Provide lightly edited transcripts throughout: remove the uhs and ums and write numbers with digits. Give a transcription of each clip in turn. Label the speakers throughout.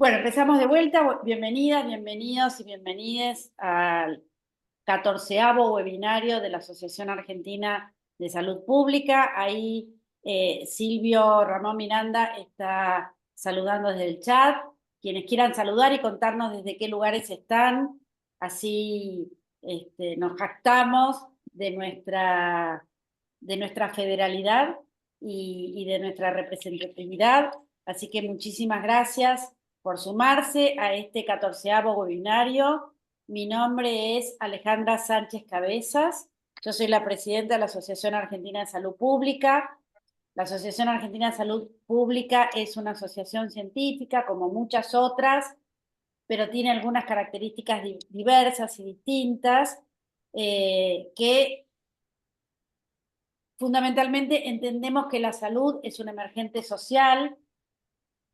Speaker 1: Bueno, empezamos de vuelta. Bienvenidas, bienvenidos y bienvenides al 14º webinario de la Asociación Argentina de Salud Pública. Ahí Silvio Ramón Miranda está saludando desde el chat. Quienes quieran saludar y contarnos desde qué lugares están, así nos jactamos de nuestra federalidad y de nuestra representatividad. Así que muchísimas gracias por sumarse a este 14º webinario. Mi nombre es Alejandra Sánchez Cabezas. Yo soy la presidenta de la Asociación Argentina de Salud Pública. La Asociación Argentina de Salud Pública es una asociación científica, como muchas otras, pero tiene algunas características diversas y distintas que fundamentalmente entendemos que la salud es un emergente social,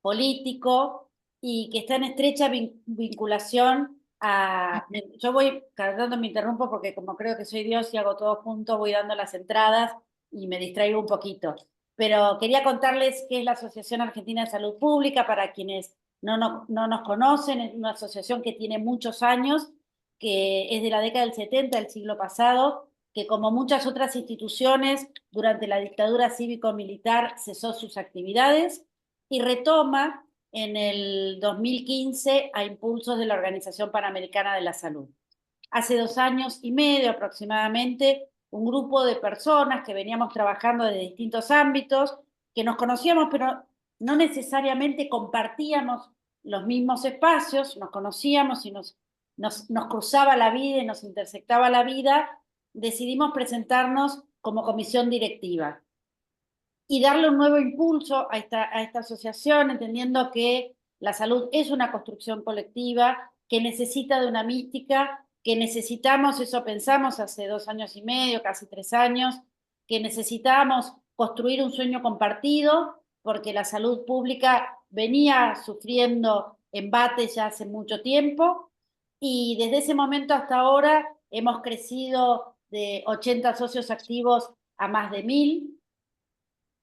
Speaker 1: político y que está en estrecha vinculación a... Yo voy, cada tanto me interrumpo porque como creo que soy Dios y hago todo junto, voy dando las entradas y me distraigo un poquito. Pero quería contarles qué es la Asociación Argentina de Salud Pública para quienes no nos conocen. Es una asociación que tiene muchos años, que es de la década del 70 del siglo pasado, que como muchas otras instituciones, durante la dictadura cívico-militar cesó sus actividades y retoma en el 2015 a impulsos de la Organización Panamericana de la Salud. Hace 2 años y medio aproximadamente, un grupo de personas que veníamos trabajando desde distintos ámbitos, que nos conocíamos, pero no necesariamente compartíamos los mismos espacios, nos conocíamos y nos cruzaba la vida y nos intersectaba la vida, decidimos presentarnos como comisión directiva y darle un nuevo impulso a esta asociación, entendiendo que la salud es una construcción colectiva, que necesita de una mística, que necesitamos, eso pensamos hace 2 años y medio, casi 3 años, que necesitábamos construir un sueño compartido, porque la salud pública venía sufriendo embates ya hace mucho tiempo, y desde ese momento hasta ahora hemos crecido de 80 socios activos a más de 1000,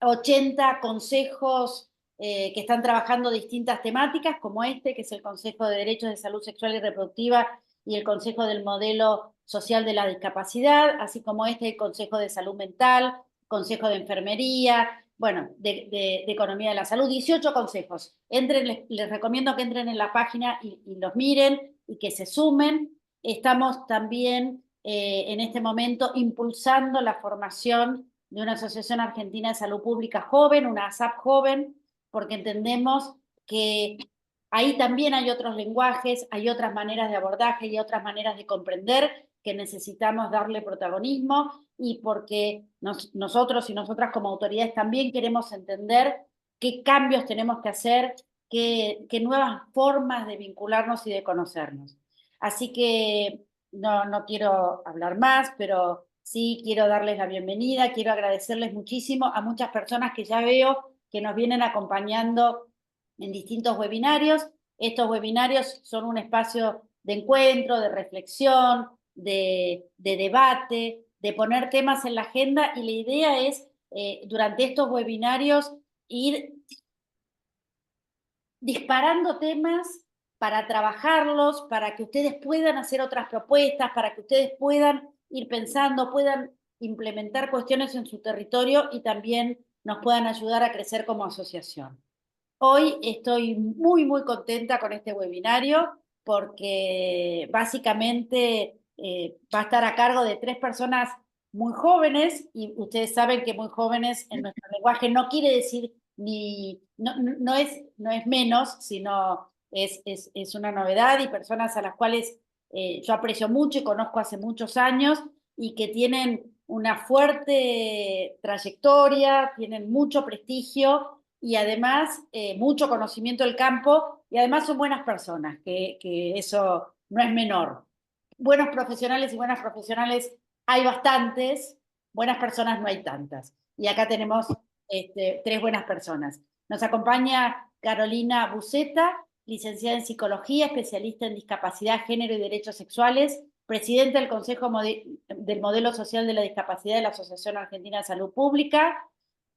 Speaker 1: 80 consejos que están trabajando distintas temáticas, como este, que es el Consejo de Derechos de Salud Sexual y Reproductiva y el Consejo del Modelo Social de la Discapacidad, así como este, el Consejo de Salud Mental, Consejo de Enfermería, bueno, de Economía de la Salud, 18 consejos. Les recomiendo que entren en la página y los miren y que se sumen. Estamos también en este momento impulsando la formación de una Asociación Argentina de Salud Pública joven, una ASAP joven, porque entendemos que ahí también hay otros lenguajes, hay otras maneras de abordaje y otras maneras de comprender que necesitamos darle protagonismo y porque nosotros y nosotras como autoridades también queremos entender qué cambios tenemos que hacer, qué nuevas formas de vincularnos y de conocernos. Así que no quiero hablar más, pero sí quiero darles la bienvenida, quiero agradecerles muchísimo a muchas personas que ya veo que nos vienen acompañando en distintos webinarios. Estos webinarios son un espacio de encuentro, de reflexión, de debate, de poner temas en la agenda y la idea es durante estos webinarios ir disparando temas para trabajarlos, para que ustedes puedan hacer otras propuestas, para que ustedes puedan ir pensando, puedan implementar cuestiones en su territorio y también nos puedan ayudar a crecer como asociación. Hoy estoy muy, muy contenta con este webinario porque básicamente va a estar a cargo de 3 personas muy jóvenes y ustedes saben que muy jóvenes en nuestro lenguaje no quiere decir no es menos, sino es una novedad y personas a las cuales yo aprecio mucho y conozco hace muchos años y que tienen una fuerte trayectoria, tienen mucho prestigio y además mucho conocimiento del campo y además son buenas personas, que eso no es menor. Buenos profesionales y buenas profesionales hay bastantes, buenas personas no hay tantas. Y acá tenemos 3 buenas personas. Nos acompaña Carolina Buceta, licenciada en Psicología, especialista en discapacidad, género y derechos sexuales, presidenta del Consejo del Modelo Social de la Discapacidad de la Asociación Argentina de Salud Pública.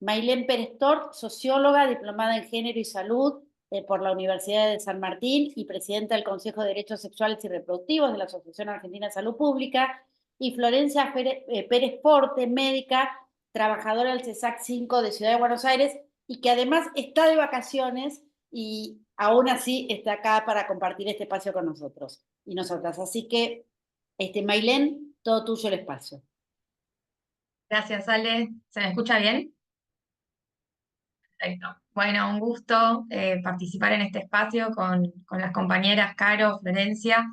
Speaker 1: Mailén Pérez Tort, socióloga, diplomada en Género y Salud por la Universidad de San Martín y presidenta del Consejo de Derechos Sexuales y Reproductivos de la Asociación Argentina de Salud Pública, y Florencia Pérez Porte, médica, trabajadora del CESAC 5 de Ciudad de Buenos Aires, y que además está de vacaciones y aún así está acá para compartir este espacio con nosotros y nosotras. Así que, Mailén, todo tuyo el espacio.
Speaker 2: Gracias, Ale. ¿Se me escucha bien? Perfecto. Bueno, un gusto participar en este espacio con las compañeras Caro, Florencia.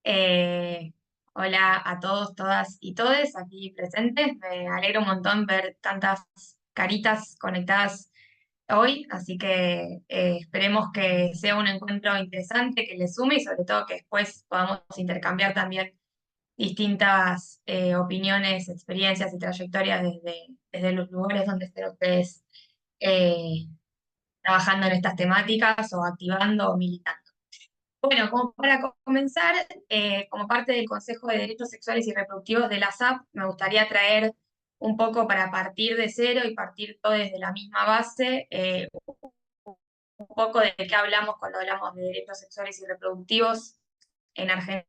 Speaker 2: Eh, Hola a todos, todas y todes aquí presentes. Me alegra un montón ver tantas caritas conectadas hoy, así que esperemos que sea un encuentro interesante, que les sume y sobre todo que después podamos intercambiar también distintas opiniones, experiencias y trayectorias desde los lugares donde estén ustedes eh, trabajando en estas temáticas o activando o militando. Bueno, como para comenzar, como parte del Consejo de Derechos Sexuales y Reproductivos de la ASAP, me gustaría traer un poco para partir de cero y partir todo desde la misma base, un poco de qué hablamos cuando hablamos de derechos sexuales y reproductivos en Argentina,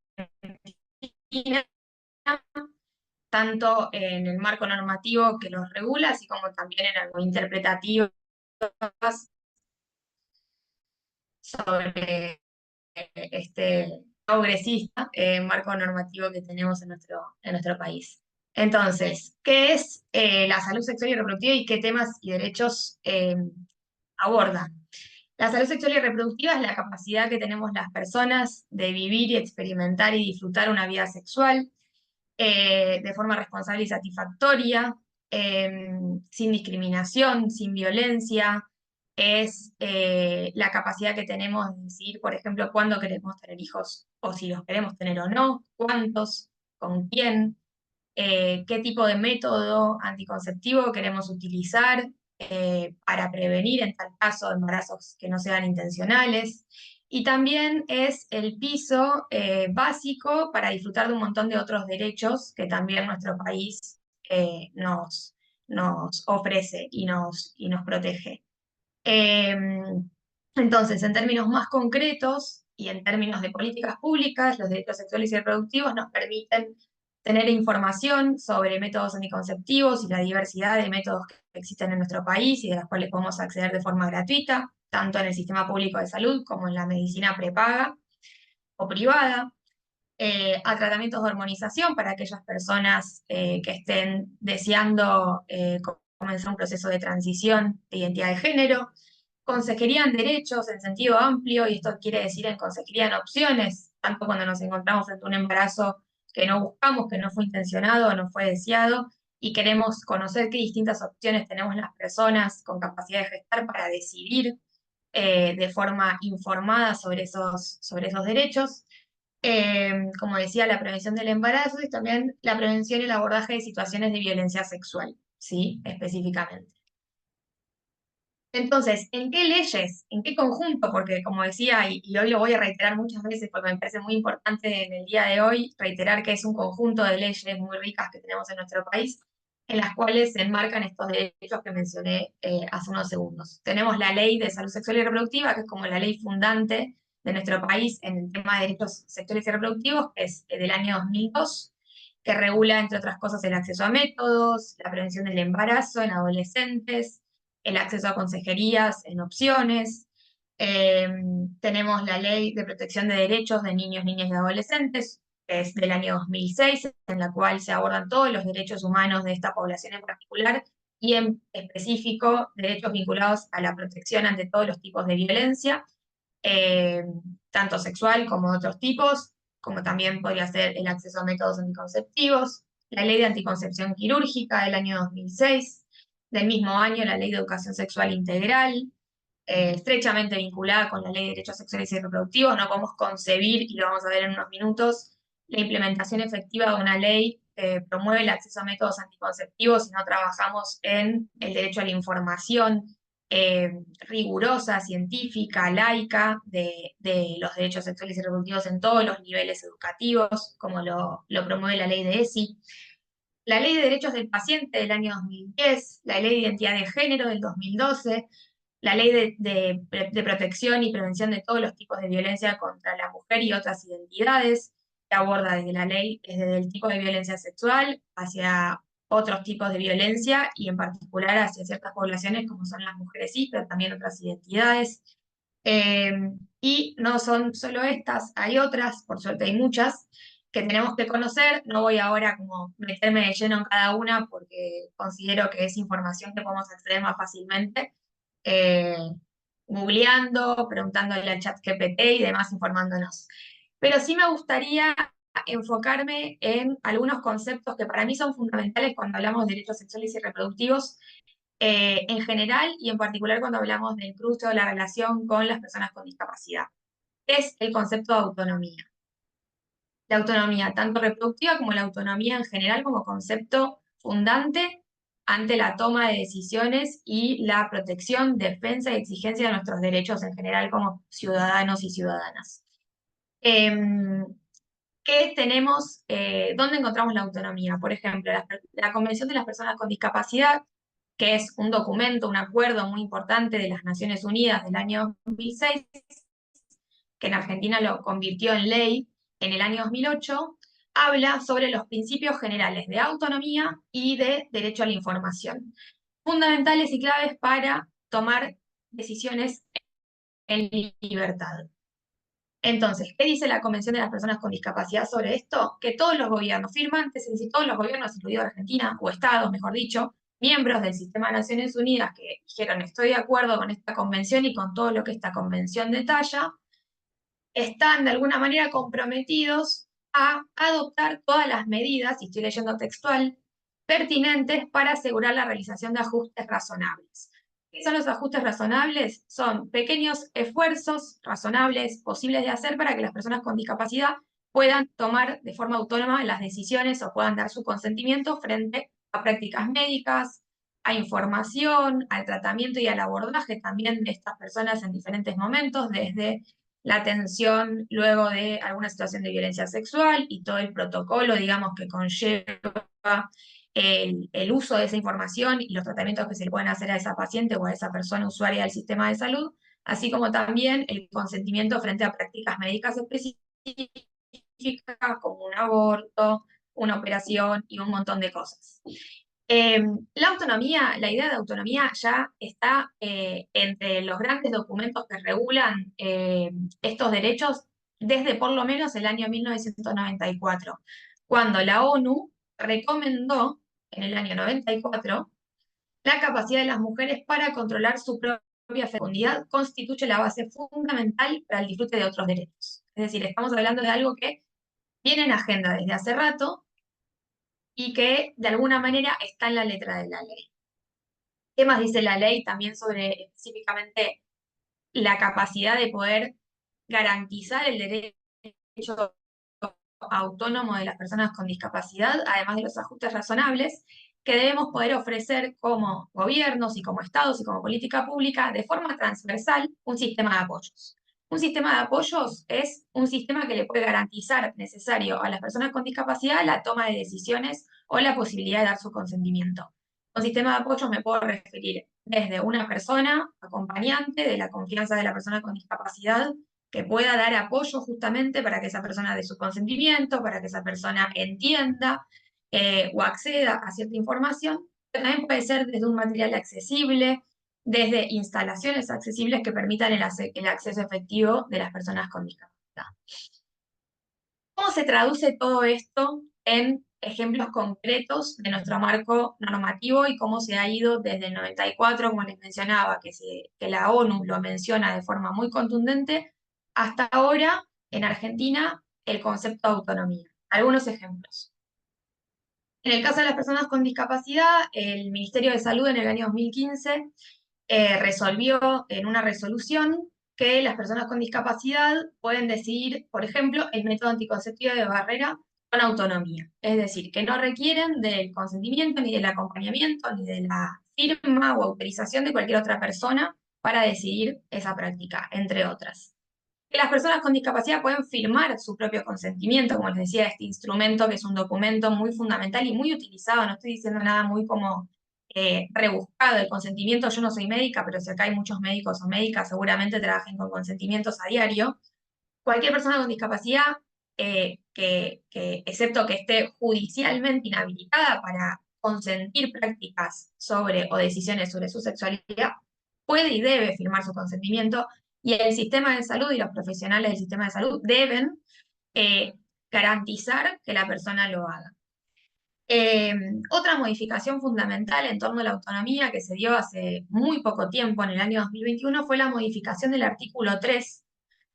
Speaker 2: tanto en el marco normativo que los regula, así como también en algo interpretativo sobre este progresista marco normativo que tenemos en nuestro país. Entonces, ¿qué es la salud sexual y reproductiva y qué temas y derechos aborda? La salud sexual y reproductiva es la capacidad que tenemos las personas de vivir y experimentar y disfrutar una vida sexual de forma responsable y satisfactoria, sin discriminación, sin violencia. Es la capacidad que tenemos de decidir, por ejemplo, cuándo queremos tener hijos o si los queremos tener o no, cuántos, con quién, qué tipo de método anticonceptivo queremos utilizar para prevenir, en tal caso, embarazos que no sean intencionales. Y también es el piso básico para disfrutar de un montón de otros derechos que también nuestro país nos ofrece y nos protege. Eh, entonces, en términos más concretos y en términos de políticas públicas, los derechos sexuales y reproductivos nos permiten tener información sobre métodos anticonceptivos y la diversidad de métodos que existen en nuestro país y de los cuales podemos acceder de forma gratuita, tanto en el sistema público de salud como en la medicina prepaga o privada, a tratamientos de hormonización para aquellas personas que estén deseando comenzar un proceso de transición de identidad de género, consejería en derechos en sentido amplio, y esto quiere decir en consejería en opciones, tanto cuando nos encontramos frente a un embarazo que no buscamos, que no fue intencionado o no fue deseado, y queremos conocer qué distintas opciones tenemos las personas con capacidad de gestar para decidir de forma informada sobre esos derechos. Como decía, la prevención del embarazo y también la prevención y el abordaje de situaciones de violencia sexual, ¿sí? Específicamente. Entonces, ¿en qué leyes? ¿En qué conjunto? Porque como decía, y hoy lo voy a reiterar muchas veces porque me parece muy importante en el día de hoy, reiterar que es un conjunto de leyes muy ricas que tenemos en nuestro país, en las cuales se enmarcan estos derechos que mencioné hace unos segundos. Tenemos la Ley de Salud Sexual y Reproductiva, que es como la ley fundante de nuestro país en el tema de derechos sexuales y reproductivos, que es del año 2002, que regula, entre otras cosas, el acceso a métodos, la prevención del embarazo en adolescentes, el acceso a consejerías en opciones. Eh, Tenemos la Ley de Protección de Derechos de Niños, Niñas y Adolescentes, que es del año 2006, en la cual se abordan todos los derechos humanos de esta población en particular y en específico derechos vinculados a la protección ante todos los tipos de violencia, eh, tanto sexual como de otros tipos, como también podría ser el acceso a métodos anticonceptivos, la Ley de Anticoncepción Quirúrgica del año 2006, del mismo año la Ley de Educación Sexual Integral, estrechamente vinculada con la Ley de Derechos Sexuales y Reproductivos. No podemos concebir, y lo vamos a ver en unos minutos, la implementación efectiva de una ley que promueve el acceso a métodos anticonceptivos si no trabajamos en el derecho a la información rigurosa, científica, laica, de los derechos sexuales y reproductivos en todos los niveles educativos, como lo promueve la ley de ESI. La Ley de Derechos del Paciente del año 2010, la Ley de Identidad de Género del 2012, la ley de protección y prevención de todos los tipos de violencia contra la mujer y otras identidades, que aborda desde la ley, desde el tipo de violencia sexual hacia otros tipos de violencia y en particular hacia ciertas poblaciones como son las mujeres cis, pero también otras identidades. Eh, y no son solo estas, hay otras, por suerte hay muchas, que tenemos que conocer. No voy ahora como meterme de lleno en cada una porque considero que es información que podemos acceder más fácilmente, eh, googleando, preguntándole al chat GPT y demás, informándonos. Pero sí me gustaría enfocarme en algunos conceptos que para mí son fundamentales cuando hablamos de derechos sexuales y reproductivos, en general y en particular cuando hablamos del cruce o la relación con las personas con discapacidad. Es el concepto de autonomía. La autonomía, tanto reproductiva como la autonomía en general como concepto fundante ante la toma de decisiones y la protección, defensa y exigencia de nuestros derechos en general como ciudadanos y ciudadanas. ¿Qué tenemos? ¿Dónde encontramos la autonomía? Por ejemplo, la Convención de las Personas con Discapacidad, que es un documento, un acuerdo muy importante de las Naciones Unidas del año 2006, que en Argentina lo convirtió en ley en el año 2008, habla sobre los principios generales de autonomía y de derecho a la información, fundamentales y claves para tomar decisiones en libertad. Entonces, ¿qué dice la Convención de las Personas con Discapacidad sobre esto? Que todos los gobiernos firmantes, es decir, todos los gobiernos, incluido Argentina, o estados, mejor dicho, miembros del sistema de Naciones Unidas que dijeron estoy de acuerdo con esta convención y con todo lo que esta convención detalla, están de alguna manera comprometidos a adoptar todas las medidas, y estoy leyendo textual, pertinentes para asegurar la realización de ajustes razonables. ¿Qué son los ajustes razonables? Son pequeños esfuerzos razonables posibles de hacer para que las personas con discapacidad puedan tomar de forma autónoma las decisiones o puedan dar su consentimiento frente a prácticas médicas, a información, al tratamiento y al abordaje también de estas personas en diferentes momentos, desde la atención luego de alguna situación de violencia sexual y todo el protocolo, digamos, que conlleva el uso de esa información y los tratamientos que se le pueden hacer a esa paciente o a esa persona usuaria del sistema de salud, así como también el consentimiento frente a prácticas médicas específicas como un aborto, una operación y un montón de cosas. La autonomía, la idea de autonomía ya está entre los grandes documentos que regulan estos derechos desde por lo menos el año 1994, cuando la ONU recomendó en el año 94 la capacidad de las mujeres para controlar su propia fecundidad constituye la base fundamental para el disfrute de otros derechos. Es decir, estamos hablando de algo que viene en agenda desde hace rato y que de alguna manera está en la letra de la ley. ¿Qué más dice la ley también sobre específicamente la capacidad de poder garantizar el derecho autónomo de las personas con discapacidad, además de los ajustes razonables, que debemos poder ofrecer como gobiernos y como estados y como política pública de forma transversal un sistema de apoyos? Un sistema de apoyos es un sistema que le puede garantizar necesario a las personas con discapacidad la toma de decisiones o la posibilidad de dar su consentimiento. Un sistema de apoyos me puedo referir desde una persona acompañante de la confianza de la persona con discapacidad que pueda dar apoyo justamente para que esa persona dé su consentimiento, para que esa persona entienda o acceda a cierta información. Pero también puede ser desde un material accesible, desde instalaciones accesibles que permitan el acceso efectivo de las personas con discapacidad. ¿Cómo se traduce todo esto en ejemplos concretos de nuestro marco normativo y cómo se ha ido desde el 94, como les mencionaba, que la ONU lo menciona de forma muy contundente, hasta ahora en Argentina el concepto de autonomía? Algunos ejemplos. En el caso de las personas con discapacidad, el Ministerio de Salud en el año 2015 resolvió en una resolución que las personas con discapacidad pueden decidir, por ejemplo, el método anticonceptivo de barrera con autonomía. Es decir, que no requieren del consentimiento, ni del acompañamiento, ni de la firma o autorización de cualquier otra persona para decidir esa práctica, entre otras. Que las personas con discapacidad pueden firmar su propio consentimiento, como les decía, este instrumento que es un documento muy fundamental y muy utilizado, no estoy diciendo nada muy como rebuscado el consentimiento. Yo no soy médica, pero si acá hay muchos médicos o médicas, seguramente trabajen con consentimientos a diario. Cualquier persona con discapacidad, excepto que esté judicialmente inhabilitada para consentir prácticas sobre o decisiones sobre su sexualidad, puede y debe firmar su consentimiento, y el sistema de salud y los profesionales del sistema de salud deben eh, garantizar que la persona lo haga. Otra modificación fundamental en torno a la autonomía que se dio hace muy poco tiempo, en el año 2021, fue la modificación del artículo 3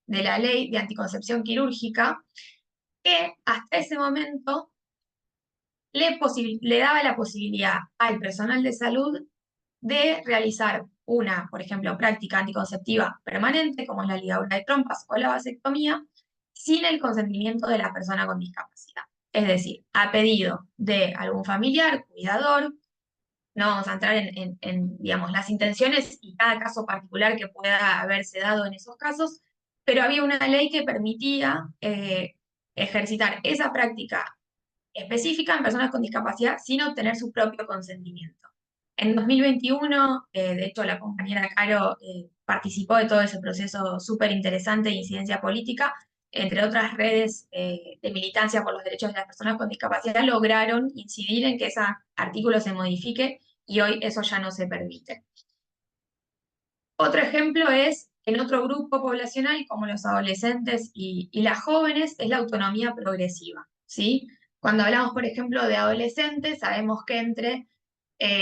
Speaker 2: de la Ley de Anticoncepción Quirúrgica, que hasta ese momento le daba la posibilidad al personal de salud de realizar una, por ejemplo, práctica anticonceptiva permanente, como es la ligadura de trompas o la vasectomía, sin el consentimiento de la persona con discapacidad. Es decir, a pedido de algún familiar, cuidador. No vamos a entrar digamos, las intenciones y cada caso particular que pueda haberse dado en esos casos, pero había una ley que permitía ejercitar esa práctica específica en personas con discapacidad sin obtener su propio consentimiento. En 2021, de hecho, la compañera Caro participó de todo ese proceso súper interesante de incidencia política. Entre otras redes de militancia por los derechos de las personas con discapacidad, lograron incidir en que ese artículo se modifique y hoy eso ya no se permite. Otro ejemplo es, en otro grupo poblacional, como los adolescentes y las jóvenes, es la autonomía progresiva, ¿sí? Cuando hablamos, por ejemplo, de adolescentes, sabemos que entre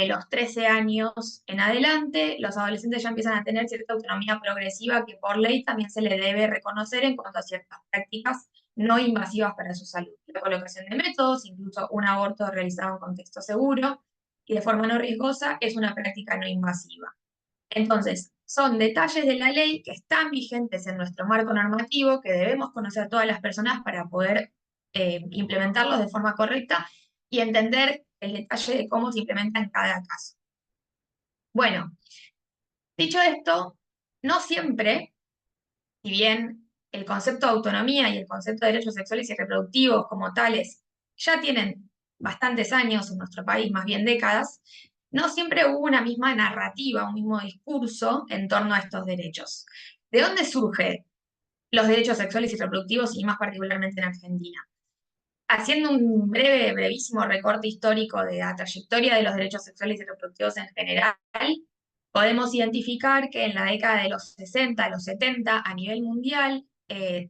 Speaker 2: los 13 años en adelante, los adolescentes ya empiezan a tener cierta autonomía progresiva que por ley también se le debe reconocer en cuanto a ciertas prácticas no invasivas para su salud. La colocación de métodos, incluso un aborto realizado en contexto seguro y de forma no riesgosa, es una práctica no invasiva. Entonces, son detalles de la ley que están vigentes en nuestro marco normativo, que debemos conocer todas las personas para poder implementarlos de forma correcta y entender el detalle de cómo se implementa en cada caso. Bueno, dicho esto, no siempre, si bien el concepto de autonomía y el concepto de derechos sexuales y reproductivos como tales ya tienen bastantes años en nuestro país, más bien décadas, no siempre hubo una misma narrativa, un mismo discurso en torno a estos derechos. ¿De dónde surgen los derechos sexuales y reproductivos y más particularmente en Argentina? Haciendo un brevísimo recorte histórico de la trayectoria de los derechos sexuales y reproductivos en general, podemos identificar que en la década de los 60, los 70, a nivel mundial,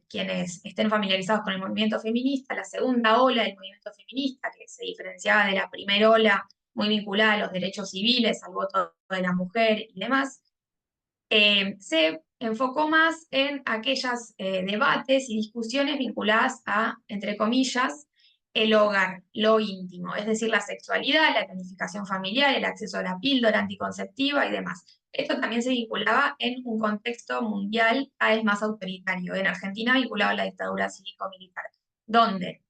Speaker 2: quienes estén familiarizados con el movimiento feminista, la segunda ola del movimiento feminista, que se diferenciaba de la primera ola muy vinculada a los derechos civiles, al voto de la mujer y demás, se enfocó más en aquellas debates y discusiones vinculadas a, entre comillas, el hogar, lo íntimo, es decir, la sexualidad, la planificación familiar, el acceso a la píldora anticonceptiva y demás. Esto también se vinculaba en un contexto mundial cada vez más autoritario, en Argentina vinculado a la dictadura cívico-militar, donde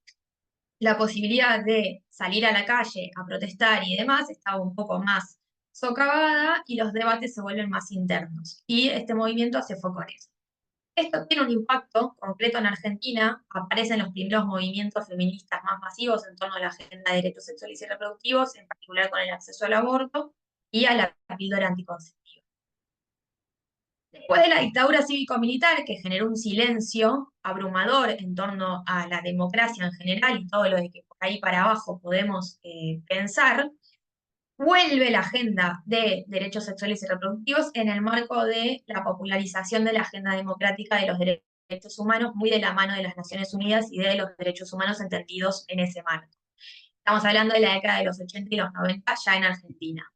Speaker 2: la posibilidad de salir a la calle a protestar y demás estaba un poco más socavada y los debates se vuelven más internos. Y este movimiento hace foco en eso. Esto tiene un impacto concreto en Argentina, aparecen los primeros movimientos feministas más masivos en torno a la agenda de derechos sexuales y reproductivos, en particular con el acceso al aborto y a la píldora anticonceptiva. Después de la dictadura cívico-militar, que generó un silencio abrumador en torno a la democracia en general y todo lo de que por ahí para abajo podemos pensar, vuelve la agenda de derechos sexuales y reproductivos en el marco de la popularización de la agenda democrática de los derechos humanos, muy de la mano de las Naciones Unidas y de los derechos humanos entendidos en ese marco. Estamos hablando de la década de los 80 y los 90 ya en Argentina.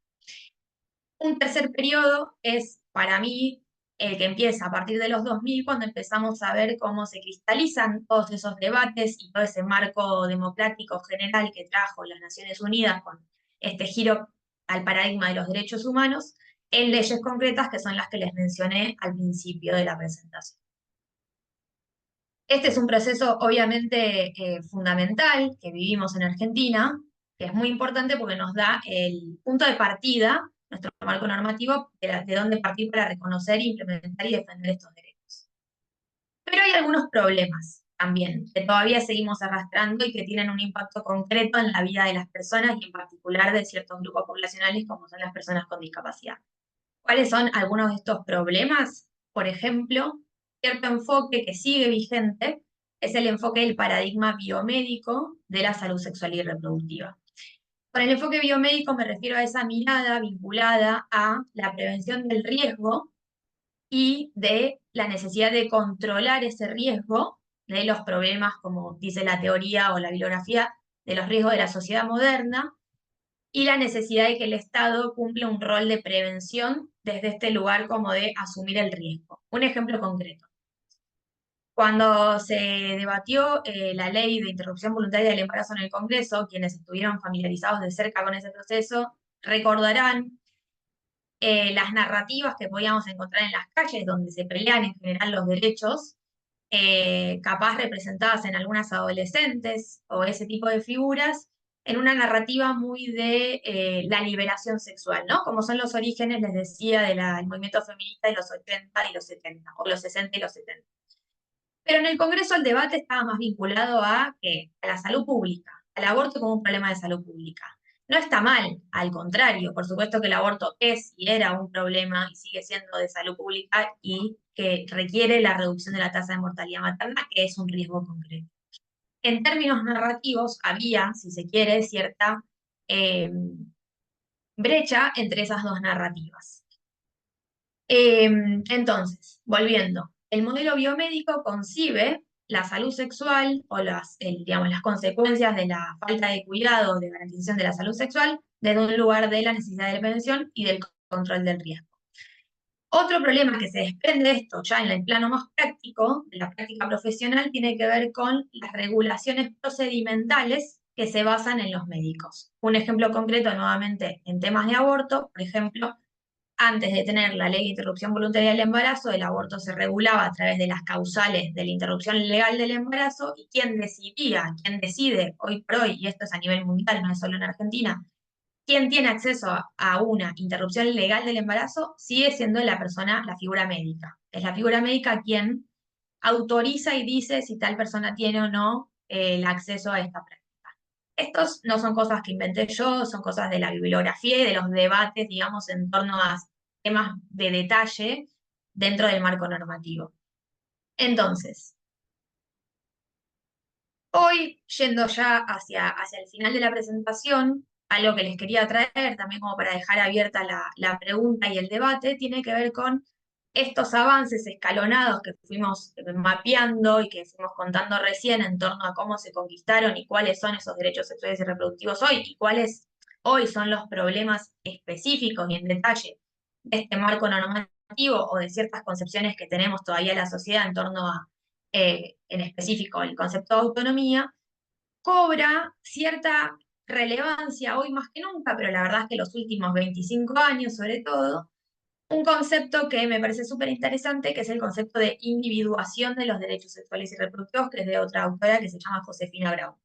Speaker 2: Un tercer periodo es, para mí, el que empieza a partir de los 2000, cuando empezamos a ver cómo se cristalizan todos esos debates y todo ese marco democrático general que trajo las Naciones Unidas con este giro al paradigma de los derechos humanos en leyes concretas que son las que les mencioné al principio de la presentación. Este es un proceso obviamente fundamental que vivimos en Argentina, que es muy importante porque nos da el punto de partida, nuestro marco normativo, de dónde partir para reconocer, implementar y defender estos derechos. Pero hay algunos problemas también, que todavía seguimos arrastrando y que tienen un impacto concreto en la vida de las personas y en particular de ciertos grupos poblacionales como son las personas con discapacidad. ¿Cuáles son algunos de estos problemas? Por ejemplo, cierto enfoque que sigue vigente es el enfoque del paradigma biomédico de la salud sexual y reproductiva. Con el enfoque biomédico me refiero a esa mirada vinculada a la prevención del riesgo y de la necesidad de controlar ese riesgo de los problemas, como dice la teoría o la bibliografía, de los riesgos de la sociedad moderna, y la necesidad de que el Estado cumpla un rol de prevención desde este lugar como de asumir el riesgo. Un ejemplo concreto. Cuando se debatió la ley de interrupción voluntaria del embarazo en el Congreso, quienes estuvieron familiarizados de cerca con ese proceso recordarán las narrativas que podíamos encontrar en las calles, donde se pelean en general los derechos, capaz representadas en algunas adolescentes o ese tipo de figuras, en una narrativa muy de la liberación sexual, ¿no? Como son los orígenes, les decía, del movimiento feminista de los 80 y los 70, o los 60 y los 70. Pero en el Congreso el debate estaba más vinculado a, ¿qué? A la salud pública, al aborto como un problema de salud pública. No está mal, al contrario, por supuesto que el aborto es y era un problema y sigue siendo de salud pública y que requiere la reducción de la tasa de mortalidad materna, que es un riesgo concreto. En términos narrativos había, si se quiere, cierta brecha entre esas dos narrativas. Entonces, volviendo, el modelo biomédico concibe la salud sexual o digamos, las consecuencias de la falta de cuidado de garantización de la salud sexual desde un lugar de la necesidad de prevención y del control del riesgo. Otro problema que se desprende de esto ya en el plano más práctico, de la práctica profesional, tiene que ver con las regulaciones procedimentales que se basan en los médicos. Un ejemplo concreto nuevamente en temas de aborto, por ejemplo, antes de tener la ley de interrupción voluntaria del embarazo, el aborto se regulaba a través de las causales de la interrupción legal del embarazo y quien decide hoy por hoy, y esto es a nivel mundial, no es solo en Argentina, quien tiene acceso a una interrupción legal del embarazo sigue siendo la persona, la figura médica. Es la figura médica quien autoriza y dice si tal persona tiene o no el acceso a esta práctica. Estos no son cosas que inventé yo, son cosas de la bibliografía y de los debates, digamos, en torno a temas de detalle dentro del marco normativo. Entonces, hoy, yendo ya hacia el final de la presentación, algo que les quería traer, también como para dejar abierta la pregunta y el debate, tiene que ver con estos avances escalonados que fuimos mapeando y que fuimos contando recién en torno a cómo se conquistaron y cuáles son esos derechos sexuales y reproductivos hoy, y cuáles hoy son los problemas específicos y en detalle de este marco normativo o de ciertas concepciones que tenemos todavía en la sociedad en torno a, en específico, el concepto de autonomía, cobra cierta relevancia hoy más que nunca, pero la verdad es que los últimos 25 años sobre todo, un concepto que me parece súper interesante, que es el concepto de individuación de los derechos sexuales y reproductivos, que es de otra autora que se llama Josefina Brown.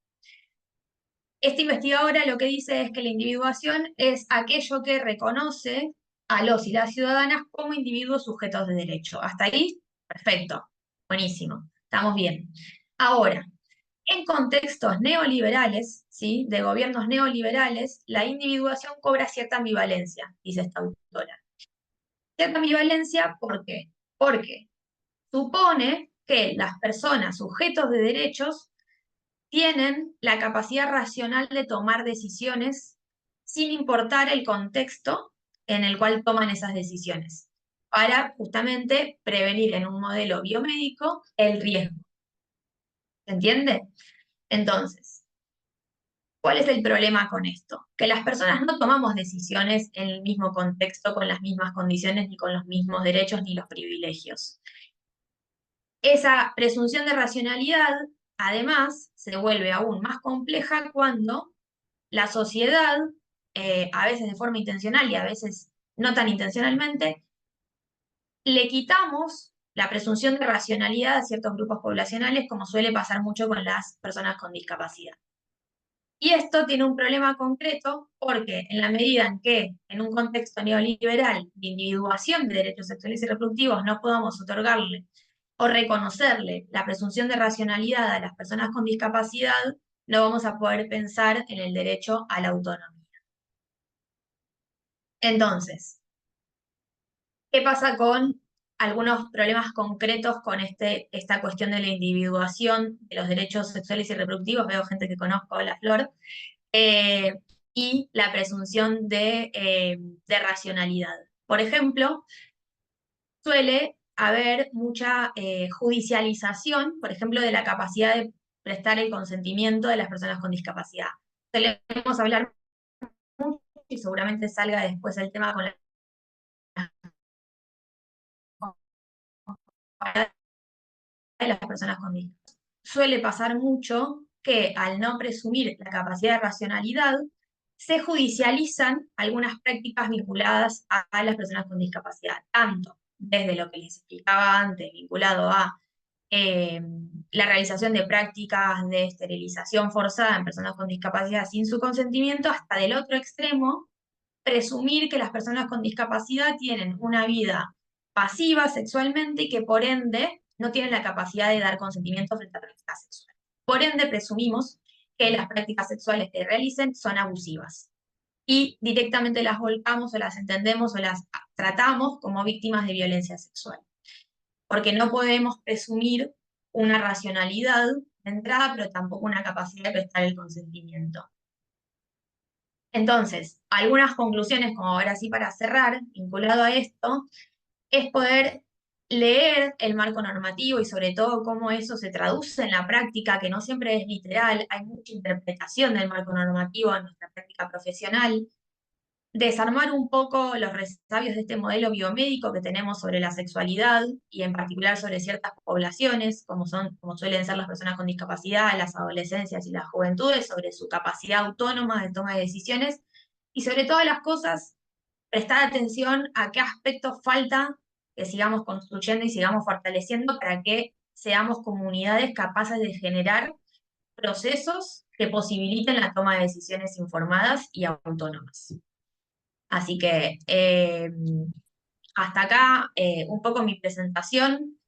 Speaker 2: Esta investigadora lo que dice es que la individuación es aquello que reconoce a los y las ciudadanas como individuos sujetos de derecho. Hasta ahí, perfecto, buenísimo, estamos bien. Ahora, en contextos neoliberales, ¿sí? De gobiernos neoliberales, la individuación cobra cierta ambivalencia, dice esta autora. Cierta ambivalencia, ¿por qué? Porque supone que las personas sujetos de derechos tienen la capacidad racional de tomar decisiones sin importar el contexto en el cual toman esas decisiones, para justamente prevenir en un modelo biomédico el riesgo. ¿Se entiende? Entonces, ¿cuál es el problema con esto? Que las personas no tomamos decisiones en el mismo contexto, con las mismas condiciones, ni con los mismos derechos, ni los privilegios. Esa presunción de racionalidad, además, se vuelve aún más compleja cuando la sociedad, a veces de forma intencional y a veces no tan intencionalmente, le quitamos la presunción de racionalidad a ciertos grupos poblacionales, como suele pasar mucho con las personas con discapacidad. Y esto tiene un problema concreto porque en la medida en que en un contexto neoliberal de individuación de derechos sexuales y reproductivos no podamos otorgarle o reconocerle la presunción de racionalidad a las personas con discapacidad, no vamos a poder pensar en el derecho a la autonomía. Entonces, ¿qué pasa con algunos problemas concretos con esta cuestión de la individuación de los derechos sexuales y reproductivos? Veo gente que conozco, la Flor, eh, y la presunción de racionalidad. Por ejemplo, suele haber mucha judicialización, por ejemplo, de la capacidad de prestar el consentimiento de las personas con discapacidad. Solemos hablar mucho y seguramente salga después el tema con de las personas con discapacidad. Suele pasar mucho que al no presumir la capacidad de racionalidad, se judicializan algunas prácticas vinculadas a las personas con discapacidad, tanto desde lo que les explicaba antes, vinculado a la realización de prácticas de esterilización forzada en personas con discapacidad sin su consentimiento, hasta del otro extremo, presumir que las personas con discapacidad tienen una vida pasiva sexualmente y que por ende no tienen la capacidad de dar consentimiento frente a prácticas sexuales. Por ende, presumimos que las prácticas sexuales que realicen son abusivas y directamente las volcamos o las entendemos o las tratamos como víctimas de violencia sexual. Porque no podemos presumir una racionalidad de entrada, pero tampoco una capacidad de prestar el consentimiento. Entonces, algunas conclusiones, como ahora sí para cerrar, vinculado a esto, es poder leer el marco normativo y sobre todo cómo eso se traduce en la práctica, que no siempre es literal, hay mucha interpretación del marco normativo en nuestra práctica profesional, desarmar un poco los resabios de este modelo biomédico que tenemos sobre la sexualidad y en particular sobre ciertas poblaciones, como suelen ser las personas con discapacidad, las adolescencias y las juventudes, sobre su capacidad autónoma de toma de decisiones y sobre todas las cosas, prestar atención a qué aspectos falta que sigamos construyendo y sigamos fortaleciendo para que seamos comunidades capaces de generar procesos que posibiliten la toma de decisiones informadas y autónomas. Así que hasta acá un poco mi presentación.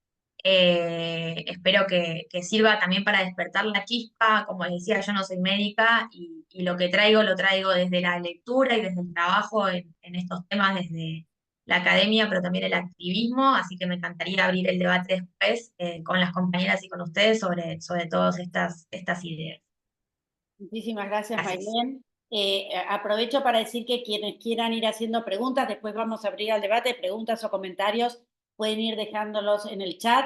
Speaker 2: Espero que sirva también para despertar la chispa. Como les decía, yo no soy médica y lo que traigo lo traigo desde la lectura y desde el trabajo en estos temas, desde la academia, pero también el activismo. Así que me encantaría abrir el debate después con las compañeras y con ustedes sobre todas estas ideas.
Speaker 1: Muchísimas gracias,
Speaker 2: Gracias.
Speaker 1: Maylén. Aprovecho para decir que quienes quieran ir haciendo preguntas, después vamos a abrir al debate, preguntas o comentarios, pueden ir dejándolos en el chat.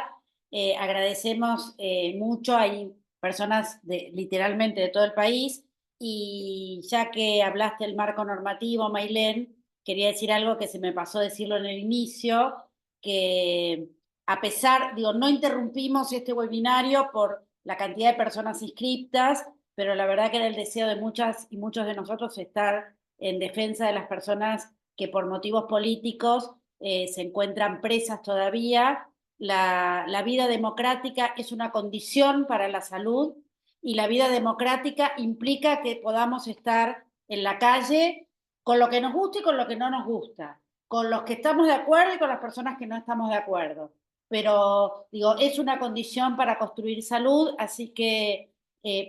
Speaker 1: Agradecemos mucho, hay personas literalmente de todo el país, y ya que hablaste del marco normativo, Maylén, quería decir algo que se me pasó decirlo en el inicio, que a pesar, digo, no interrumpimos este webinario por la cantidad de personas inscriptas, pero la verdad que era el deseo de muchas y muchos de nosotros estar en defensa de las personas que por motivos políticos se encuentran presas todavía. La vida democrática es una condición para la salud y la vida democrática implica que podamos estar en la calle con lo que nos gusta y con lo que no nos gusta, con los que estamos de acuerdo y con las personas que no estamos de acuerdo. Pero digo, es una condición para construir salud, así que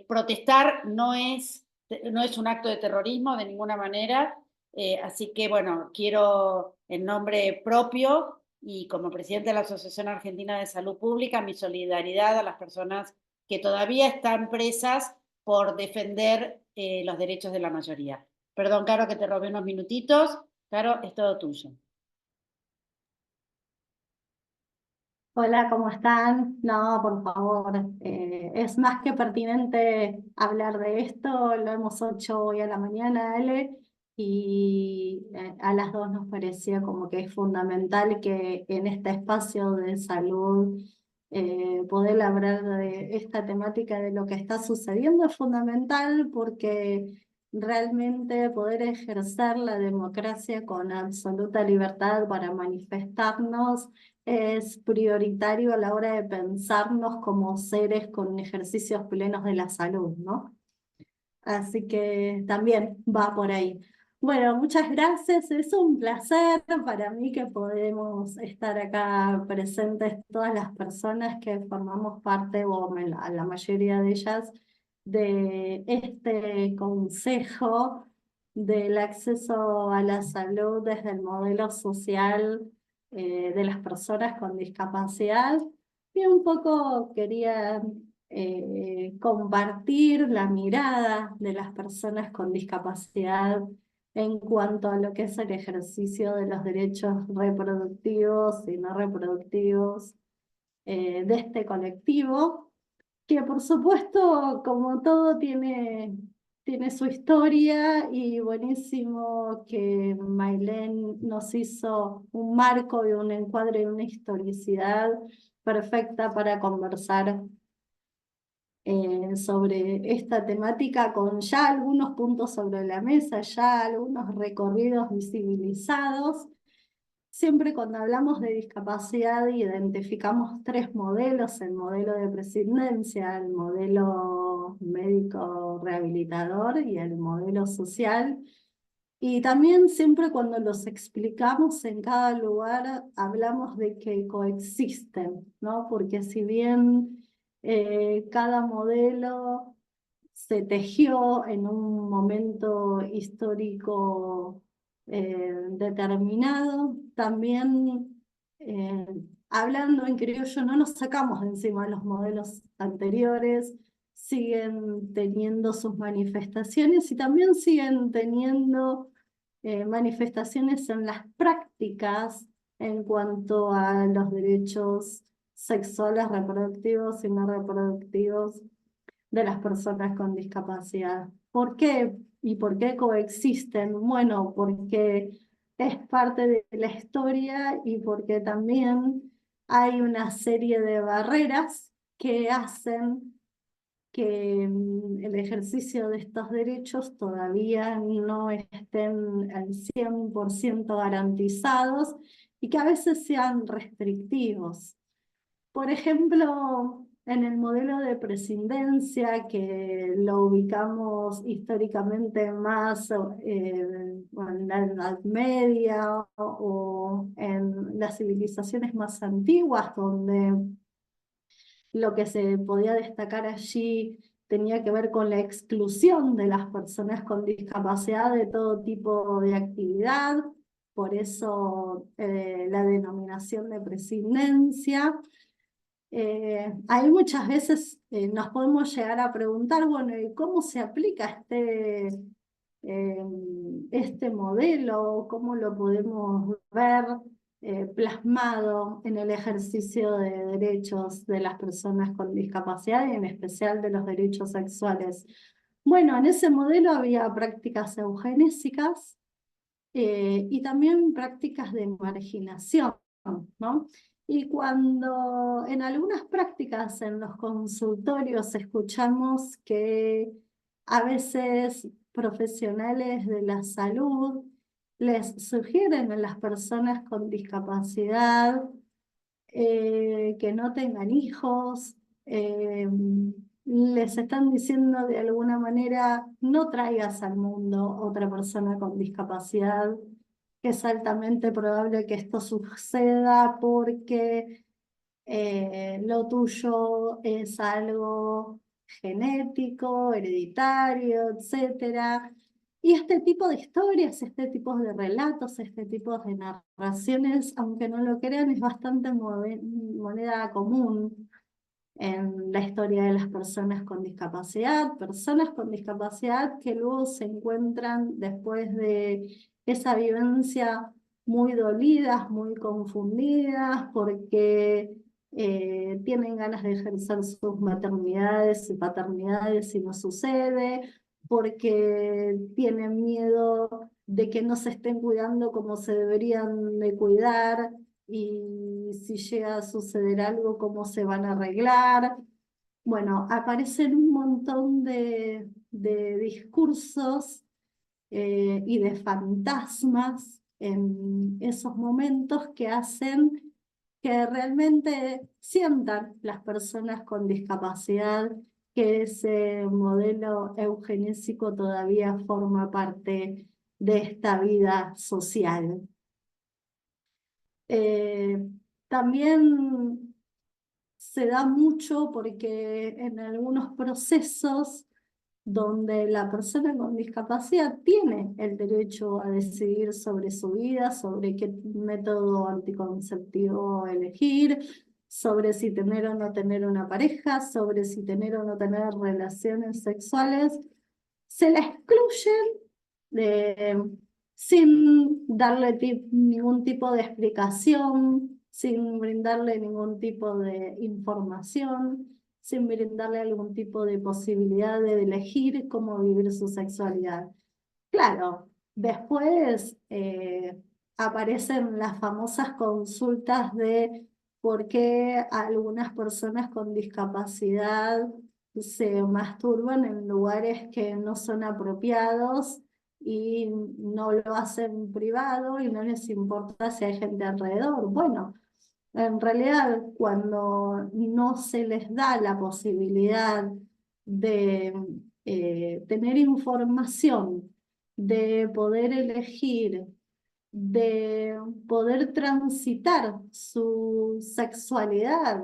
Speaker 1: protestar no es un acto de terrorismo de ninguna manera, así que bueno, quiero en nombre propio y como presidente de la Asociación Argentina de Salud Pública, mi solidaridad a las personas que todavía están presas por defender los derechos de la mayoría. Perdón, Caro, que te robé unos minutitos. Caro, es todo tuyo.
Speaker 3: Hola, ¿cómo están? No, por favor, es más que pertinente hablar de esto, lo hemos hecho hoy a la mañana, Ale, y a las dos nos parecía como que es fundamental que en este espacio de salud poder hablar de esta temática de lo que está sucediendo es fundamental porque realmente poder ejercer la democracia con absoluta libertad para manifestarnos es prioritario a la hora de pensarnos como seres con ejercicios plenos de la salud, ¿no? Así que también va por ahí. Bueno, muchas gracias. Es un placer para mí que podemos estar acá presentes todas las personas que formamos parte, o la mayoría de ellas, de este consejo del acceso a la salud desde el modelo social de las personas con discapacidad. Y un poco quería compartir la mirada de las personas con discapacidad en cuanto a lo que es el ejercicio de los derechos reproductivos y no reproductivos de este colectivo, que por supuesto, como todo, tiene su historia, y buenísimo que Mailén nos hizo un marco y un encuadre y una historicidad perfecta para conversar sobre esta temática, con ya algunos puntos sobre la mesa, ya algunos recorridos visibilizados. Siempre cuando hablamos de discapacidad identificamos tres modelos: el modelo de presidencia, el modelo médico rehabilitador y el modelo social. Y también siempre cuando los explicamos en cada lugar hablamos de que coexisten, ¿no? Porque si bien cada modelo se tejió en un momento histórico determinado, también hablando en criollo no nos sacamos de encima los modelos anteriores, siguen teniendo sus manifestaciones y también siguen teniendo manifestaciones en las prácticas en cuanto a los derechos sexuales, reproductivos y no reproductivos de las personas con discapacidad. ¿Por qué? ¿Y por qué coexisten? Bueno, porque es parte de la historia y porque también hay una serie de barreras que hacen que el ejercicio de estos derechos todavía no estén al 100% garantizados y que a veces sean restrictivos. Por ejemplo, en el modelo de presidencia, que lo ubicamos históricamente más en la Edad Media o en las civilizaciones más antiguas, donde lo que se podía destacar allí tenía que ver con la exclusión de las personas con discapacidad de todo tipo de actividad, por eso la denominación de presidencia. Ahí muchas veces nos podemos llegar a preguntar, bueno, ¿y cómo se aplica eh, este modelo? ¿Cómo lo podemos ver plasmado en el ejercicio de derechos de las personas con discapacidad y en especial de los derechos sexuales? Bueno, en ese modelo había prácticas eugenésicas y también prácticas de marginación, ¿no? Y cuando en algunas prácticas en los consultorios escuchamos que a veces profesionales de la salud les sugieren a las personas con discapacidad que no tengan hijos, les están diciendo de alguna manera: no traigas al mundo otra persona con discapacidad, que es altamente probable que esto suceda porque lo tuyo es algo genético, hereditario, etcétera. Y este tipo de historias, este tipo de relatos, este tipo de narraciones, aunque no lo crean, es bastante moneda común en la historia de las personas con discapacidad que luego se encuentran después de esa vivencia muy dolidas, muy confundidas, porque tienen ganas de ejercer sus maternidades y paternidades y no sucede, porque tienen miedo de que no se estén cuidando como se deberían de cuidar, y si llega a suceder algo, cómo se van a arreglar. Bueno, aparecen un montón de discursos y de fantasmas en esos momentos que hacen que realmente sientan las personas con discapacidad que ese modelo eugenésico todavía forma parte de esta vida social. También se da mucho porque en algunos procesos donde la persona con discapacidad tiene el derecho a decidir sobre su vida, sobre qué método anticonceptivo elegir, sobre si tener o no tener una pareja, sobre si tener o no tener relaciones sexuales, se la excluyen sin darle ningún tipo de explicación, sin brindarle ningún tipo de información, sin brindarle algún tipo de posibilidad de elegir cómo vivir su sexualidad. Claro, después aparecen las famosas consultas de por qué algunas personas con discapacidad se masturban en lugares que no son apropiados y no lo hacen privado y no les importa si hay gente alrededor. Bueno, en realidad, cuando no se les da la posibilidad de tener información, de poder elegir, de poder transitar su sexualidad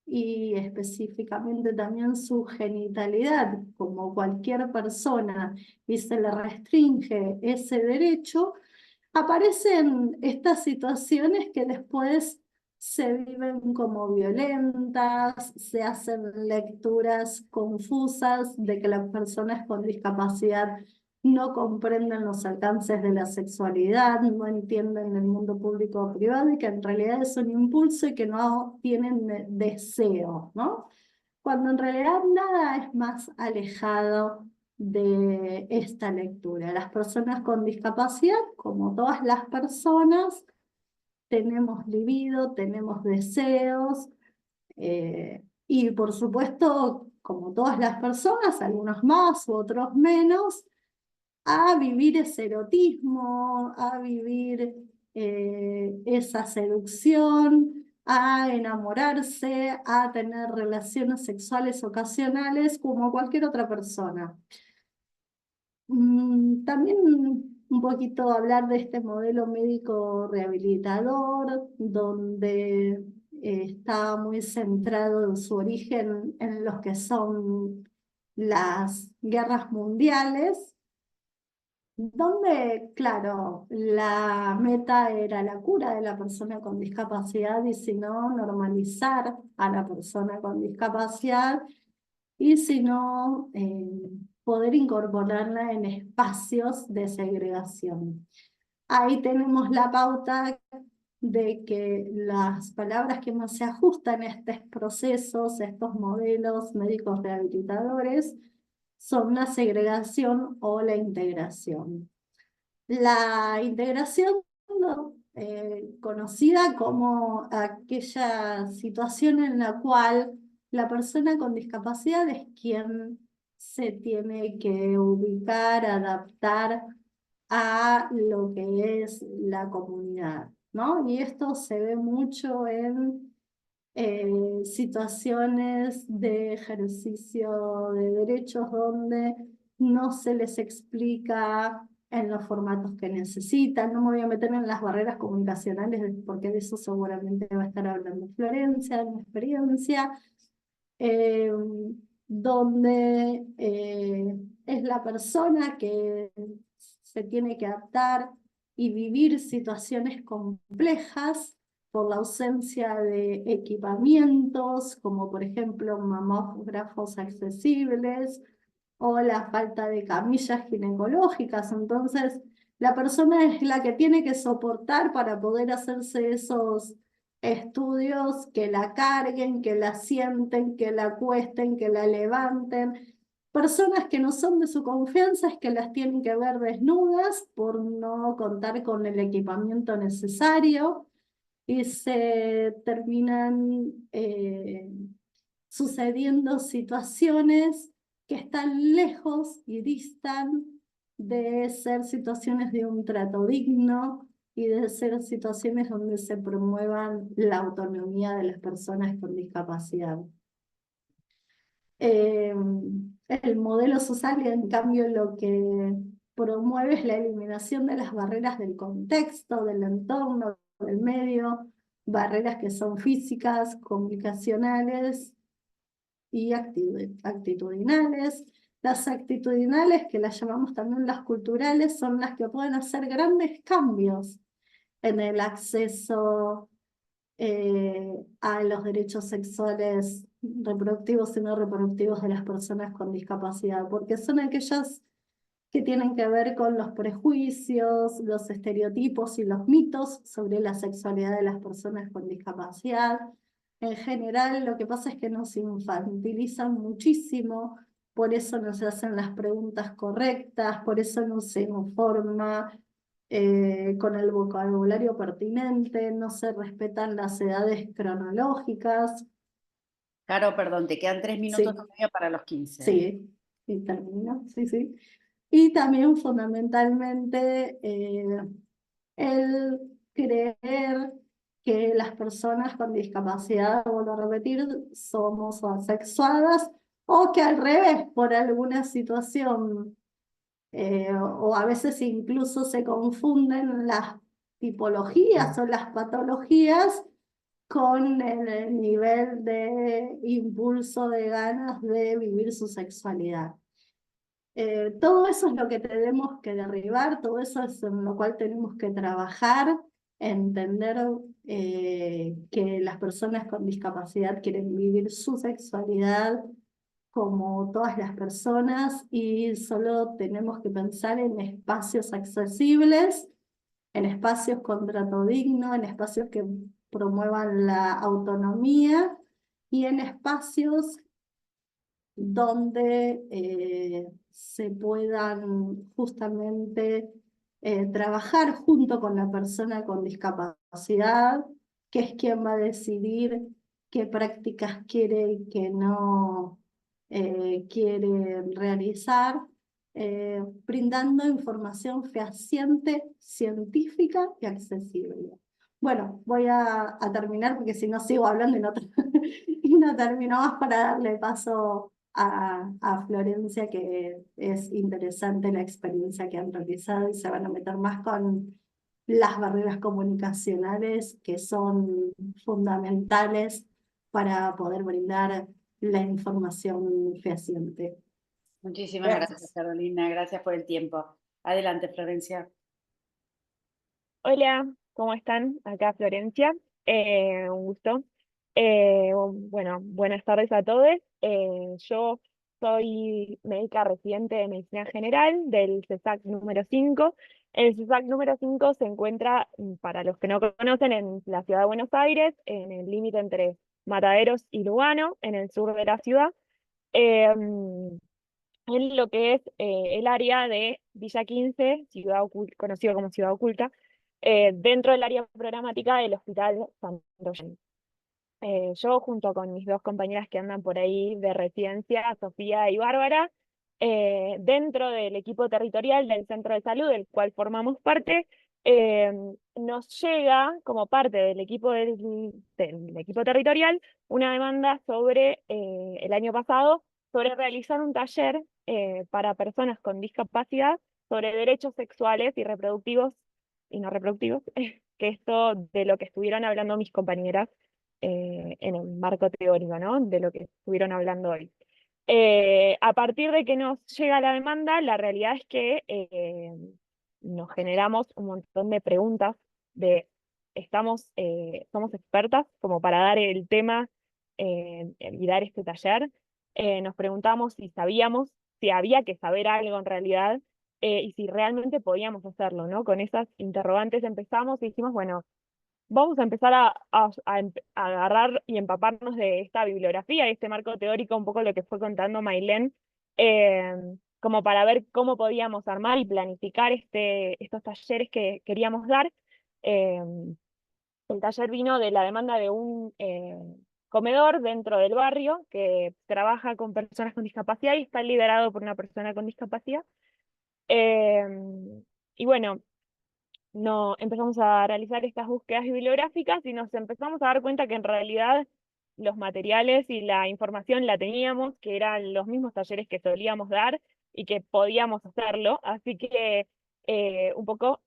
Speaker 3: y específicamente también su genitalidad, como cualquier persona, y se le restringe ese derecho, aparecen estas situaciones que después se viven como violentas, se hacen lecturas confusas de que las personas con discapacidad no comprenden los alcances de la sexualidad, no entienden el mundo público o privado y que en realidad es un impulso y que no tienen deseo, ¿no? Cuando en realidad nada es más alejado de esta lectura. Las personas con discapacidad, como todas las personas, tenemos libido, tenemos deseos, y por supuesto, como todas las personas, algunos más u otros menos, a vivir ese erotismo, a vivir esa seducción, a enamorarse, a tener relaciones sexuales ocasionales como cualquier otra persona. También un poquito hablar de este modelo médico rehabilitador, donde está muy centrado en su origen en los que son las guerras mundiales, donde, claro, la meta era la cura de la persona con discapacidad y si no, normalizar a la persona con discapacidad y si no, poder incorporarla en espacios de segregación. Ahí tenemos la pauta de que las palabras que más se ajustan a estos procesos, a estos modelos médicos rehabilitadores, son la segregación o la integración. La integración, ¿no? Conocida como aquella situación en la cual la persona con discapacidad es quien se tiene que ubicar, adaptar a lo que es la comunidad, ¿no? Y esto se ve mucho en situaciones de ejercicio de derechos donde no se les explica en los formatos que necesitan. No me voy a meter en las barreras comunicacionales porque de eso seguramente va a estar hablando Florencia, en mi experiencia, eh, donde es la persona que se tiene que adaptar y vivir situaciones complejas por la ausencia de equipamientos, como por ejemplo mamógrafos accesibles o la falta de camillas ginecológicas. Entonces, la persona es la que tiene que soportar para poder hacerse esos estudios, que la carguen, que la sienten, que la acuesten, que la levanten. Personas que no son de su confianza es que las tienen que ver desnudas por no contar con el equipamiento necesario y se terminan sucediendo situaciones que están lejos y distan de ser situaciones de un trato digno y de ser situaciones donde se promuevan la autonomía de las personas con discapacidad. El modelo social, en cambio, lo que promueve la eliminación de las barreras del contexto, del entorno, del medio, barreras que son físicas, comunicacionales y actitudinales. Las actitudinales, que las llamamos también las culturales, son las que pueden hacer grandes cambios en el acceso a los derechos sexuales reproductivos y no reproductivos de las personas con discapacidad, porque son aquellas que tienen que ver con los prejuicios, los estereotipos y los mitos sobre la sexualidad de las personas con discapacidad. En general, lo que pasa es que nos infantilizan muchísimo, por eso no se hacen las preguntas correctas, por eso no se informa con el vocabulario pertinente, no se respetan las edades cronológicas.
Speaker 1: Caro, perdón, te quedan 3 minutos
Speaker 3: Sí,
Speaker 1: y medio para los 15.
Speaker 3: sí, y termino, sí, sí. Y también fundamentalmente el creer que las personas con discapacidad, vuelvo a repetir, somos asexuadas o que al revés, por alguna situación, o a veces incluso se confunden las tipologías o las patologías con el nivel de impulso de ganas de vivir su sexualidad. Todo eso es lo que tenemos que derribar, todo eso es en lo cual tenemos que trabajar, entender que las personas con discapacidad quieren vivir su sexualidad como todas las personas y solo tenemos que pensar en espacios accesibles, en espacios con trato digno, en espacios que promuevan la autonomía y en espacios donde se puedan justamente trabajar junto con la persona con discapacidad, que es quien va a decidir qué prácticas quiere y qué no quiere realizar, brindando información fehaciente, científica y accesible. Bueno, voy a terminar porque si no sigo hablando y no, y no termino más para darle paso a Florencia, que es interesante la experiencia que han realizado y se van a meter más con las barreras comunicacionales que son fundamentales para poder brindar la información fehaciente.
Speaker 1: Muchísimas gracias,
Speaker 3: Gracias.
Speaker 1: Carolina. Gracias por el tiempo. Adelante, Florencia.
Speaker 4: Hola, ¿cómo están? Acá Florencia, un gusto. Bueno, buenas tardes a todos. Yo soy médica residente de Medicina General del CESAC número 5. El CESAC número 5 se encuentra, para los que no conocen, en la ciudad de Buenos Aires, en el límite entre Mataderos y Lugano, en el sur de la ciudad. En lo que es el área de Villa 15, conocido como Ciudad Oculta, dentro del área programática del Hospital San Royal. Yo, junto con mis dos compañeras que andan por ahí de residencia, Sofía y Bárbara, dentro del equipo territorial del centro de salud, del cual formamos parte, eh, nos llega, como parte del equipo, del equipo territorial, una demanda sobre, el año pasado, sobre realizar un taller para personas con discapacidad sobre derechos sexuales y reproductivos y no reproductivos, que esto de lo que estuvieron hablando mis compañeras en el marco teórico, ¿no? De lo que estuvieron hablando hoy. A partir de que nos llega la demanda, la realidad es que nos generamos un montón de preguntas somos expertas como para dar el tema y dar este taller. Nos preguntamos si sabíamos, si había que saber algo en realidad, y si realmente podíamos hacerlo, ¿no? Con esas interrogantes empezamos y dijimos, bueno, vamos a empezar a agarrar y empaparnos de esta bibliografía, de este marco teórico, un poco lo que fue contando Mailén, eh, como para ver cómo podíamos armar y planificar estos talleres que queríamos dar. Eh, el taller vino de la demanda de un comedor dentro del barrio que trabaja con personas con discapacidad y está liderado por una persona con discapacidad. Eh, y bueno, no, empezamos a realizar estas búsquedas bibliográficas y nos empezamos a dar cuenta que en realidad los materiales y la información la teníamos, que eran los mismos talleres que solíamos dar, y que podíamos hacerlo, así que un poco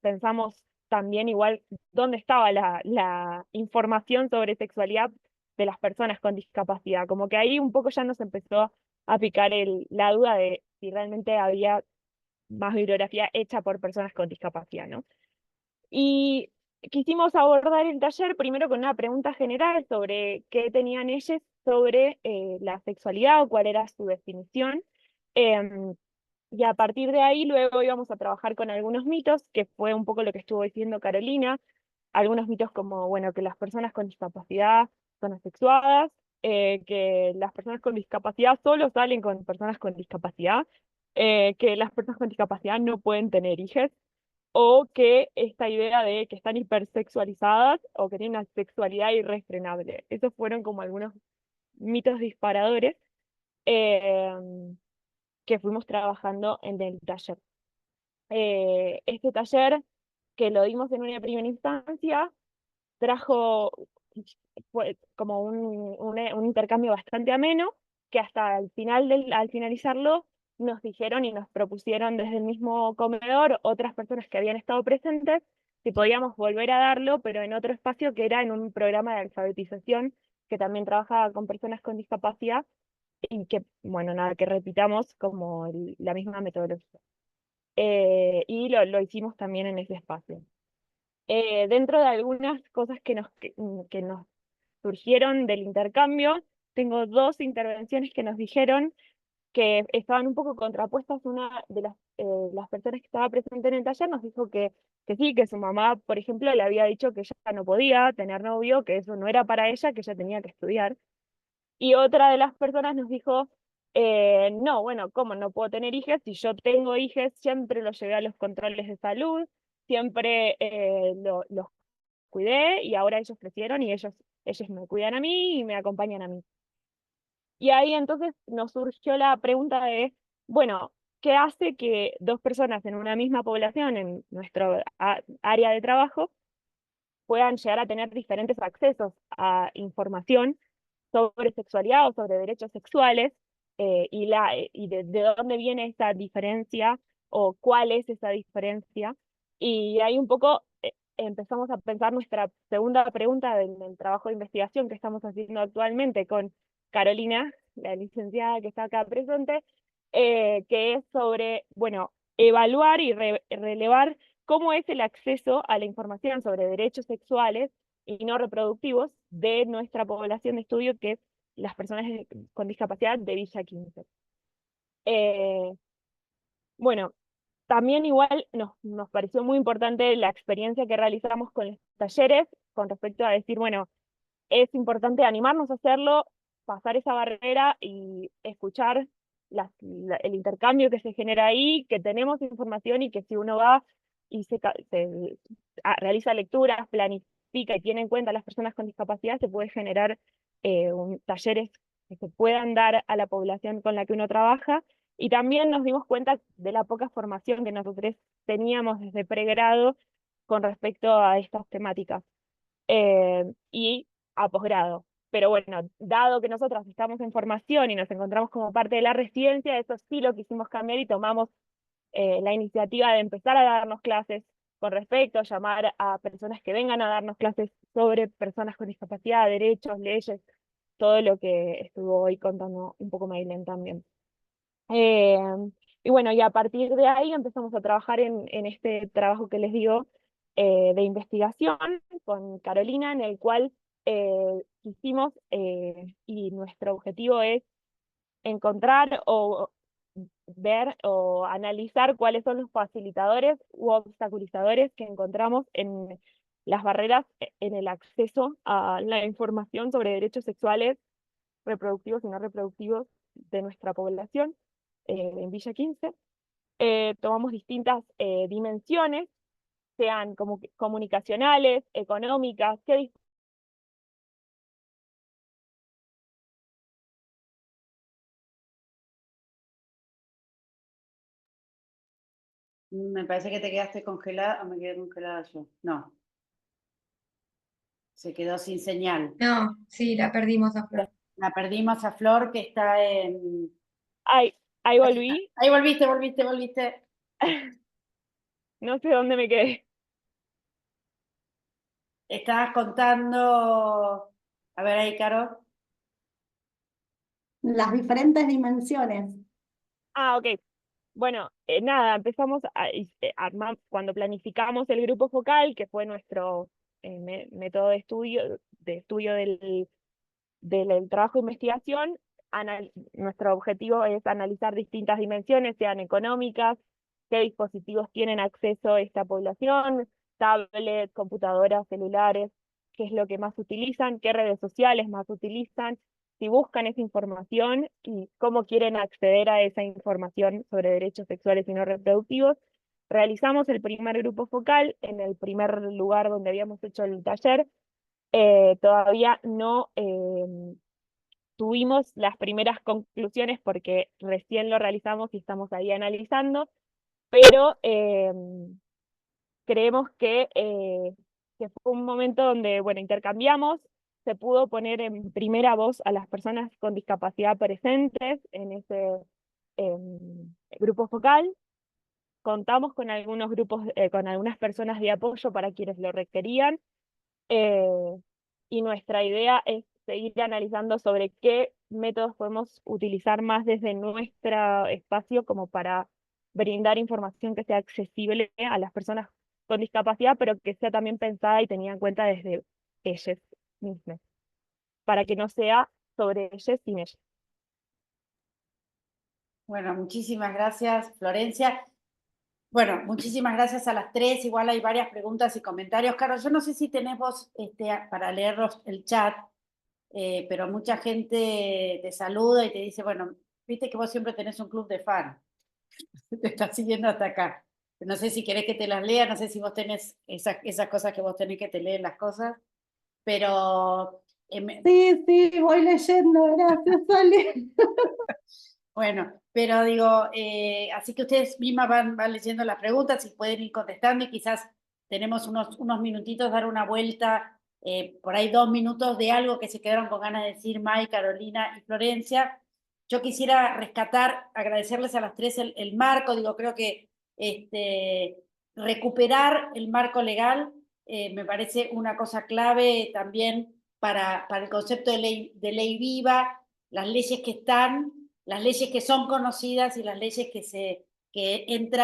Speaker 4: pensamos también igual dónde estaba la información sobre sexualidad de las personas con discapacidad, como que ahí un poco ya nos empezó a picar la duda de si realmente había más bibliografía hecha por personas con discapacidad, ¿no? Y quisimos abordar el taller primero con una pregunta general sobre qué tenían ellos sobre la sexualidad o cuál era su definición. Em, y a partir de ahí luego íbamos a trabajar con algunos mitos, que fue un poco lo que estuvo diciendo Carolina, algunos mitos como, bueno, que las personas con discapacidad son asexuadas, que las personas con discapacidad solo salen con personas con discapacidad, que las personas con discapacidad no pueden tener hijos, o que esta idea de que están hipersexualizadas o que tienen una sexualidad irrefrenable. Esos fueron como algunos mitos disparadores eh, que fuimos trabajando en el taller. Este taller, que lo dimos en una primera instancia, trajo fue como un intercambio bastante ameno, que hasta el final al finalizarlo nos dijeron y nos propusieron desde el mismo comedor otras personas que habían estado presentes si podíamos volver a darlo, pero en otro espacio que era en un programa de alfabetización que también trabajaba con personas con discapacidad y que, bueno, nada, que repitamos como la misma metodología. Y lo hicimos también en ese espacio. Dentro de algunas cosas que nos surgieron del intercambio, tengo dos intervenciones que nos dijeron que estaban un poco contrapuestas. Una de las personas que estaba presente en el taller nos dijo que sí, que su mamá, por ejemplo, le había dicho que ella no podía tener novio, que eso no era para ella, que ella tenía que estudiar. Y otra de las personas nos dijo, no, bueno, ¿cómo no puedo tener hijos? Si yo tengo hijos, siempre los llevé a los controles de salud, siempre los cuidé y ahora ellos crecieron y ellos me cuidan a mí y me acompañan a mí. Y ahí entonces nos surgió la pregunta de, bueno, ¿qué hace que dos personas en una misma población, en nuestro área de trabajo, puedan llegar a tener diferentes accesos a información sobre sexualidad o sobre derechos sexuales, y de dónde viene esa diferencia o cuál es esa diferencia? Y ahí un poco empezamos a pensar nuestra segunda pregunta del trabajo de investigación que estamos haciendo actualmente con Carolina, la licenciada que está acá presente, que es sobre, bueno, evaluar y relevar cómo es el acceso a la información sobre derechos sexuales y no reproductivos de nuestra población de estudio, que es las personas con discapacidad de Villa 15. Eh, bueno, también igual nos pareció muy importante la experiencia que realizamos con los talleres con respecto a decir, bueno, es importante animarnos a hacerlo, pasar esa barrera y escuchar el intercambio que se genera ahí, que tenemos información y que si uno va y realiza lecturas, planifica y tiene en cuenta a las personas con discapacidad, se puede generar talleres que se puedan dar a la población con la que uno trabaja. Y también nos dimos cuenta de la poca formación que nosotros teníamos desde pregrado con respecto a estas temáticas. Y a posgrado. Pero bueno, dado que nosotros estamos en formación y nos encontramos como parte de la residencia, eso sí lo quisimos cambiar y tomamos la iniciativa de empezar a darnos clases con respecto, llamar a personas que vengan a darnos clases sobre personas con discapacidad, derechos, leyes, todo lo que estuvo hoy contando un poco Maylen también. Eh, y bueno, y a partir de ahí empezamos a trabajar en este trabajo que les digo de investigación con Carolina, en el cual quisimos, y nuestro objetivo es encontrar o ver o analizar cuáles son los facilitadores u obstaculizadores que encontramos en las barreras en el acceso a la información sobre derechos sexuales, reproductivos y no reproductivos de nuestra población en Villa 15. Tomamos distintas dimensiones, sean como comunicacionales, económicas,
Speaker 1: Me parece que te quedaste congelada o me quedé congelada yo. No, se quedó sin señal.
Speaker 2: No, sí, la perdimos a Flor.
Speaker 1: La perdimos a Flor, que está en...
Speaker 4: Ay, Ahí volví,
Speaker 1: Ahí volviste.
Speaker 4: no sé dónde me quedé.
Speaker 1: Estabas contando, a ver ahí, Caro.
Speaker 3: Las diferentes dimensiones.
Speaker 4: Ah, ok. Bueno, nada, empezamos a armar, cuando planificamos el grupo focal, que fue nuestro método de estudio del trabajo de investigación, nuestro objetivo es analizar distintas dimensiones, sean económicas, qué dispositivos tienen acceso esta población, tablets, computadoras, celulares, qué es lo que más utilizan, qué redes sociales más utilizan, si buscan esa información y cómo quieren acceder a esa información sobre derechos sexuales y no reproductivos. Realizamos el primer grupo focal en el primer lugar donde habíamos hecho el taller. Todavía no tuvimos las primeras conclusiones porque recién lo realizamos y estamos ahí analizando, pero creemos que fue un momento donde, bueno, intercambiamos, se pudo poner en primera voz a las personas con discapacidad presentes en ese grupo focal. Contamos con algunos grupos, con algunas personas de apoyo para quienes lo requerían. Eh, y nuestra idea es seguir analizando sobre qué métodos podemos utilizar más desde nuestro espacio como para brindar información que sea accesible a las personas con discapacidad, pero que sea también pensada y tenida en cuenta desde ellas mismas, para que no sea sobre ellas sin ellas.
Speaker 1: Bueno, muchísimas gracias, Florencia. Bueno, muchísimas gracias a las tres. Igual hay varias preguntas y comentarios. Carlos, yo no sé si tenés vos para leerlos el chat, pero mucha gente te saluda y te dice, bueno, viste que vos siempre tenés un club de fan. Te está siguiendo hasta acá. No sé si querés que te las lea, no sé si vos tenés esas cosas que vos tenés que te leen las cosas, pero
Speaker 3: Sí, voy leyendo, gracias, Ale.
Speaker 1: bueno, pero digo, así que ustedes mismas van leyendo las preguntas y pueden ir contestando y quizás tenemos unos minutitos, dar una vuelta, por ahí 2 minutos de algo que se quedaron con ganas de decir May, Carolina y Florencia. Yo quisiera rescatar, agradecerles a las tres el marco, digo, creo que recuperar el marco legal me parece una cosa clave también para el concepto de ley viva, las leyes que están, las leyes que son conocidas y las leyes que entran